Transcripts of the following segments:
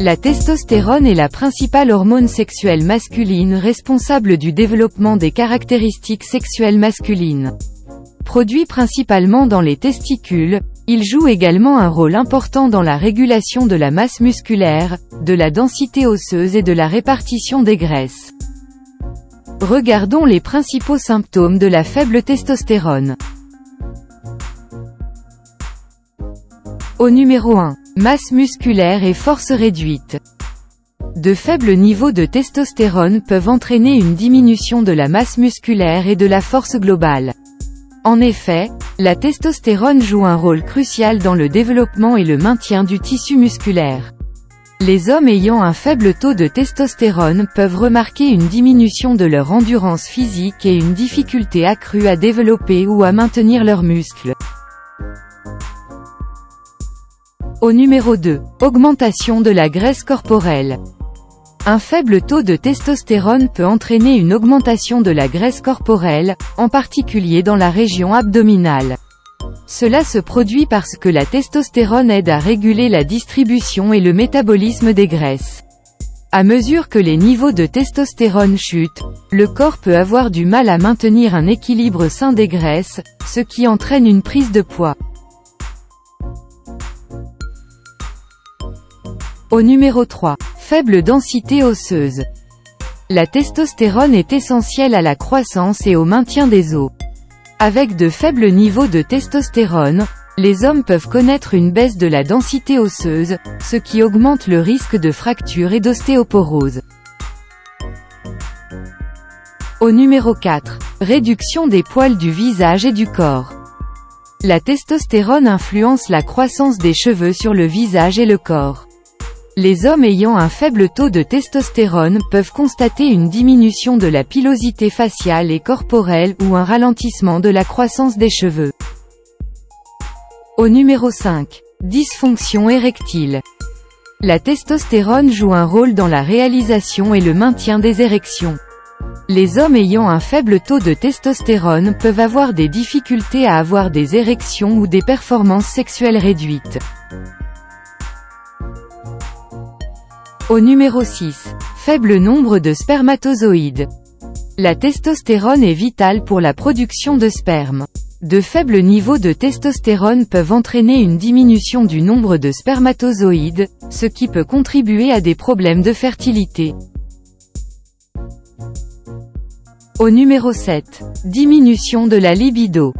La testostérone est la principale hormone sexuelle masculine responsable du développement des caractéristiques sexuelles masculines. Produit principalement dans les testicules, il joue également un rôle important dans la régulation de la masse musculaire, de la densité osseuse et de la répartition des graisses. Regardons les principaux symptômes de la faible testostérone. Au numéro 1. Masse musculaire et force réduite. De faibles niveaux de testostérone peuvent entraîner une diminution de la masse musculaire et de la force globale. En effet, la testostérone joue un rôle crucial dans le développement et le maintien du tissu musculaire. Les hommes ayant un faible taux de testostérone peuvent remarquer une diminution de leur endurance physique et une difficulté accrue à développer ou à maintenir leurs muscles. Au numéro 2. Augmentation de la graisse corporelle. Un faible taux de testostérone peut entraîner une augmentation de la graisse corporelle, en particulier dans la région abdominale. Cela se produit parce que la testostérone aide à réguler la distribution et le métabolisme des graisses. À mesure que les niveaux de testostérone chutent, le corps peut avoir du mal à maintenir un équilibre sain des graisses, ce qui entraîne une prise de poids. Au numéro 3. Faible densité osseuse. La testostérone est essentielle à la croissance et au maintien des os. Avec de faibles niveaux de testostérone, les hommes peuvent connaître une baisse de la densité osseuse, ce qui augmente le risque de fracture et d'ostéoporose. Au numéro 4. Réduction des poils du visage et du corps. La testostérone influence la croissance des cheveux sur le visage et le corps. Les hommes ayant un faible taux de testostérone peuvent constater une diminution de la pilosité faciale et corporelle ou un ralentissement de la croissance des cheveux. Au numéro 5. Dysfonction érectile. La testostérone joue un rôle dans la réalisation et le maintien des érections. Les hommes ayant un faible taux de testostérone peuvent avoir des difficultés à avoir des érections ou des performances sexuelles réduites. Au numéro 6. Faible nombre de spermatozoïdes. La testostérone est vitale pour la production de sperme. De faibles niveaux de testostérone peuvent entraîner une diminution du nombre de spermatozoïdes, ce qui peut contribuer à des problèmes de fertilité. Au numéro 7. Diminution de la libido.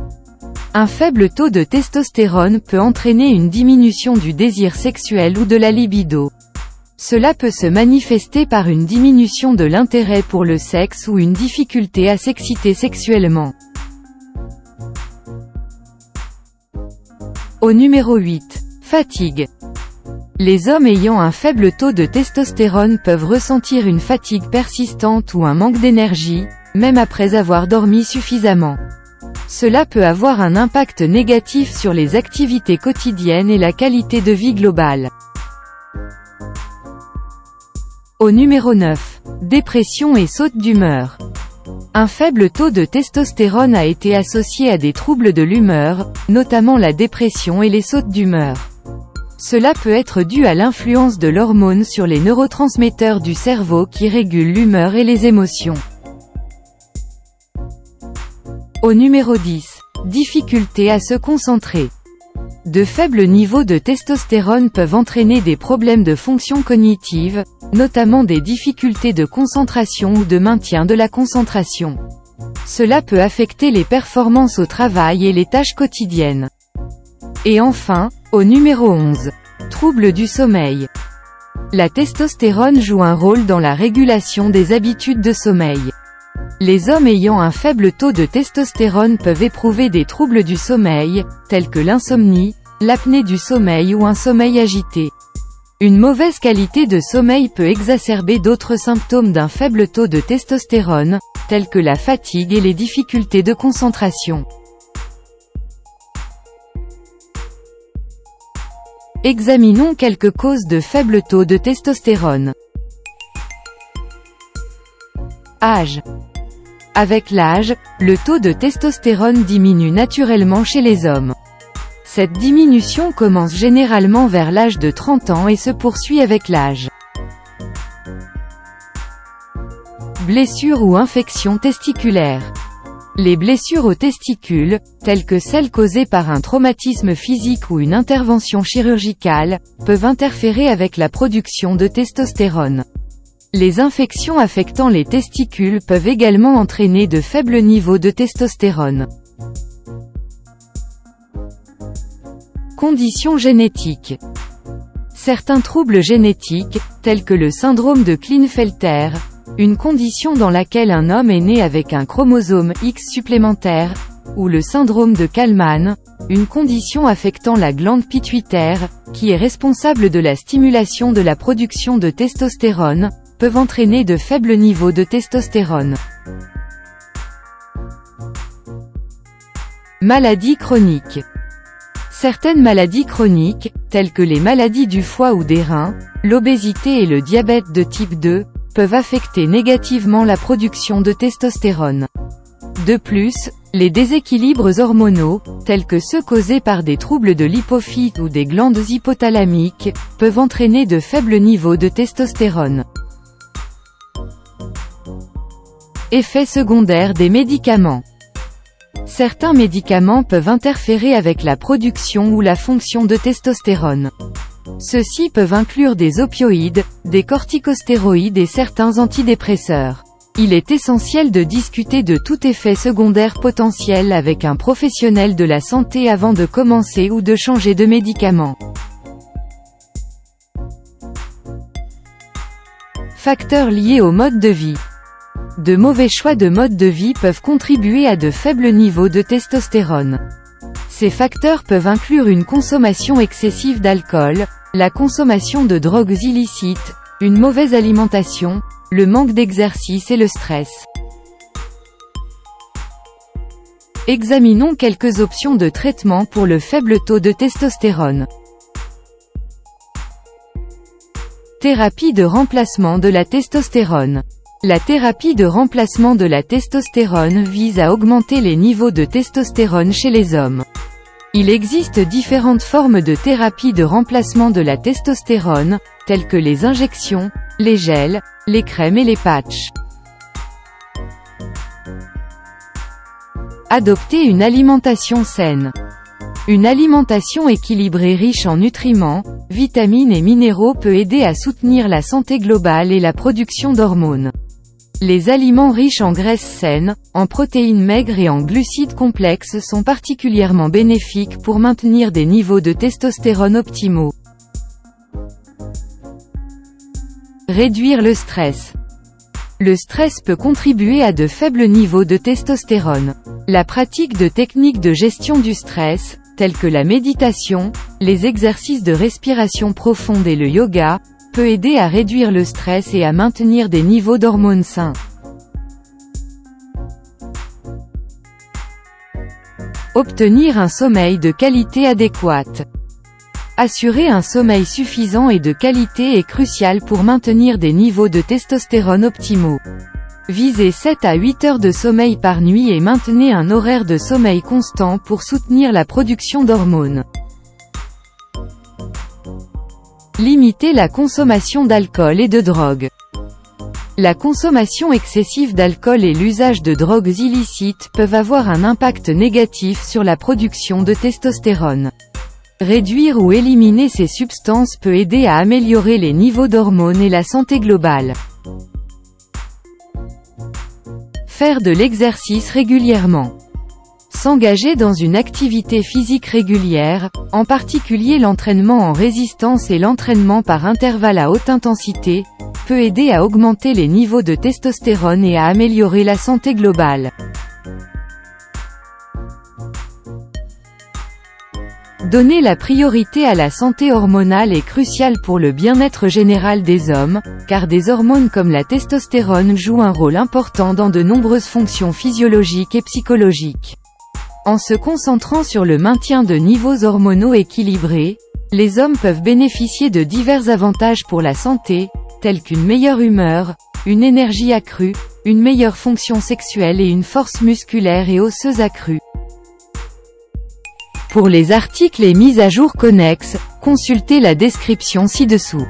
Un faible taux de testostérone peut entraîner une diminution du désir sexuel ou de la libido. Cela peut se manifester par une diminution de l'intérêt pour le sexe ou une difficulté à s'exciter sexuellement. Au numéro 8. Fatigue. Les hommes ayant un faible taux de testostérone peuvent ressentir une fatigue persistante ou un manque d'énergie, même après avoir dormi suffisamment. Cela peut avoir un impact négatif sur les activités quotidiennes et la qualité de vie globale. Au numéro 9. Dépression et saute d'humeur. Un faible taux de testostérone a été associé à des troubles de l'humeur, notamment la dépression et les sautes d'humeur. Cela peut être dû à l'influence de l'hormone sur les neurotransmetteurs du cerveau qui régulent l'humeur et les émotions. Au numéro 10. Difficulté à se concentrer. De faibles niveaux de testostérone peuvent entraîner des problèmes de fonction cognitive, notamment des difficultés de concentration ou de maintien de la concentration. Cela peut affecter les performances au travail et les tâches quotidiennes. Et enfin, au numéro 11. Troubles du sommeil. La testostérone joue un rôle dans la régulation des habitudes de sommeil. Les hommes ayant un faible taux de testostérone peuvent éprouver des troubles du sommeil, tels que l'insomnie, l'apnée du sommeil ou un sommeil agité. Une mauvaise qualité de sommeil peut exacerber d'autres symptômes d'un faible taux de testostérone, tels que la fatigue et les difficultés de concentration. Examinons quelques causes de faible taux de testostérone. Âge. Avec l'âge, le taux de testostérone diminue naturellement chez les hommes. Cette diminution commence généralement vers l'âge de 30 ans et se poursuit avec l'âge. Blessures ou infections testiculaires. Les blessures aux testicules, telles que celles causées par un traumatisme physique ou une intervention chirurgicale, peuvent interférer avec la production de testostérone. Les infections affectant les testicules peuvent également entraîner de faibles niveaux de testostérone. Conditions génétiques. Certains troubles génétiques, tels que le syndrome de Klinefelter, une condition dans laquelle un homme est né avec un chromosome X supplémentaire, ou le syndrome de Kallmann, une condition affectant la glande pituitaire, qui est responsable de la stimulation de la production de testostérone, peuvent entraîner de faibles niveaux de testostérone. Maladies chroniques. Certaines maladies chroniques, telles que les maladies du foie ou des reins, l'obésité et le diabète de type 2, peuvent affecter négativement la production de testostérone. De plus, les déséquilibres hormonaux, tels que ceux causés par des troubles de l'hypophyse ou des glandes hypothalamiques, peuvent entraîner de faibles niveaux de testostérone. Effets secondaires des médicaments. Certains médicaments peuvent interférer avec la production ou la fonction de testostérone. Ceux-ci peuvent inclure des opioïdes, des corticostéroïdes et certains antidépresseurs. Il est essentiel de discuter de tout effet secondaire potentiel avec un professionnel de la santé avant de commencer ou de changer de médicament. Facteurs liés au mode de vie. De mauvais choix de mode de vie peuvent contribuer à de faibles niveaux de testostérone. Ces facteurs peuvent inclure une consommation excessive d'alcool, la consommation de drogues illicites, une mauvaise alimentation, le manque d'exercice et le stress. Examinons quelques options de traitement pour le faible taux de testostérone. Thérapie de remplacement de la testostérone. La thérapie de remplacement de la testostérone vise à augmenter les niveaux de testostérone chez les hommes. Il existe différentes formes de thérapie de remplacement de la testostérone, telles que les injections, les gels, les crèmes et les patchs. Adopter une alimentation saine. Une alimentation équilibrée riche en nutriments, vitamines et minéraux peut aider à soutenir la santé globale et la production d'hormones. Les aliments riches en graisses saines, en protéines maigres et en glucides complexes sont particulièrement bénéfiques pour maintenir des niveaux de testostérone optimaux. Réduire le stress. Le stress peut contribuer à de faibles niveaux de testostérone. La pratique de techniques de gestion du stress, telles que la méditation, les exercices de respiration profonde et le yoga, peut aider à réduire le stress et à maintenir des niveaux d'hormones sains. Obtenir un sommeil de qualité adéquate. Assurer un sommeil suffisant et de qualité est crucial pour maintenir des niveaux de testostérone optimaux. Visez 7 à 8 heures de sommeil par nuit et maintenez un horaire de sommeil constant pour soutenir la production d'hormones. Limiter la consommation d'alcool et de drogue. La consommation excessive d'alcool et l'usage de drogues illicites peuvent avoir un impact négatif sur la production de testostérone. Réduire ou éliminer ces substances peut aider à améliorer les niveaux d'hormones et la santé globale. Faire de l'exercice régulièrement. S'engager dans une activité physique régulière, en particulier l'entraînement en résistance et l'entraînement par intervalles à haute intensité, peut aider à augmenter les niveaux de testostérone et à améliorer la santé globale. Donner la priorité à la santé hormonale est crucial pour le bien-être général des hommes, car des hormones comme la testostérone jouent un rôle important dans de nombreuses fonctions physiologiques et psychologiques. En se concentrant sur le maintien de niveaux hormonaux équilibrés, les hommes peuvent bénéficier de divers avantages pour la santé, tels qu'une meilleure humeur, une énergie accrue, une meilleure fonction sexuelle et une force musculaire et osseuse accrue. Pour les articles et mises à jour connexes, consultez la description ci-dessous.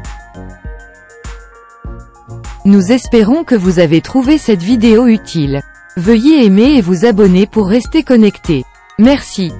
Nous espérons que vous avez trouvé cette vidéo utile. Veuillez aimer et vous abonner pour rester connecté. Merci.